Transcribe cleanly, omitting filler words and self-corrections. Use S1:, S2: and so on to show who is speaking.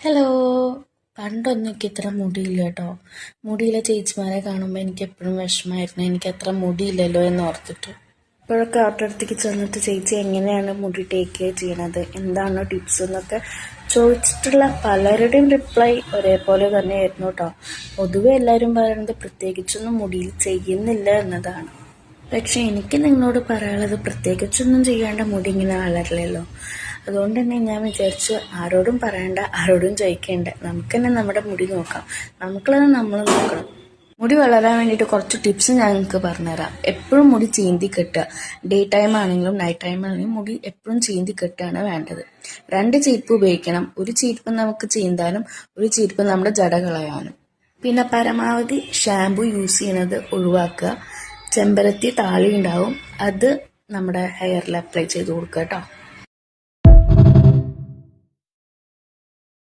S1: Hello. പണ്ടൊന്നും എനിക്ക് ഇത്ര മുടിയില്ല കേട്ടോ. മുടിയിലെ ചേച്ചിമാരെ കാണുമ്പോൾ എനിക്ക് എപ്പോഴും വിഷമമായിരുന്നു, എനിക്ക് അത്ര മുടിയില്ലല്ലോ എന്ന് ഓർത്തിട്ട്. ഇപ്പോഴൊക്കെ അവരുടെ അടുത്തേക്ക് ചെന്നിട്ട് ചേച്ചി എങ്ങനെയാണ് മുടി ടേക്ക് കെയർ ചെയ്യണത്, എന്താണ് ടിപ്സ് എന്നൊക്കെ ചോദിച്ചിട്ടുള്ള പലരുടെയും റിപ്ലൈ ഒരേപോലെ തന്നെയായിരുന്നു കേട്ടോ. പൊതുവെ എല്ലാവരും പറയുന്നത് പ്രത്യേകിച്ചൊന്നും മുടിയിൽ ചെയ്യുന്നില്ല എന്നതാണ്. പക്ഷെ എനിക്ക് നിങ്ങളോട് പറയാനുള്ളത് പ്രത്യേകിച്ചൊന്നും ചെയ്യാണ്ട് മുടി ഇങ്ങനെ വളരില്ലല്ലോ. അതുകൊണ്ട് തന്നെ ഞാൻ വിചാരിച്ചു ആരോടും പറയണ്ട, ആരോടും ചോദിക്കേണ്ട, നമുക്ക് തന്നെ നമ്മുടെ മുടി നോക്കാം, നമുക്കുള്ളത് നമ്മൾ നോക്കണം. മുടി വളരാൻ വേണ്ടിയിട്ട് കുറച്ച് ടിപ്സ് ഞാൻ നിങ്ങൾക്ക് പറഞ്ഞുതരാം. എപ്പോഴും മുടി ചീന്തി കെട്ടുക. ഡേ ടൈം ആണെങ്കിലും നൈറ്റ് ടൈം ആണെങ്കിലും മുടി എപ്പോഴും ചീന്തി കെട്ടുകയാണ് വേണ്ടത്. 2 ചീപ്പ് ഉപയോഗിക്കണം. ഒരു ചീപ്പ് നമുക്ക് ചീന്താനും ഒരു ചീപ്പ് നമ്മുടെ ജട കളയാനും. പിന്നെ പരമാവധി ഷാമ്പു യൂസ് ചെയ്യണത് ഒഴിവാക്കുക. ചെമ്പരത്തി താളി ഉണ്ടാവും, അത് നമ്മുടെ ഹെയറിൽ അപ്ലൈ ചെയ്ത് കൊടുക്കുക കേട്ടോ.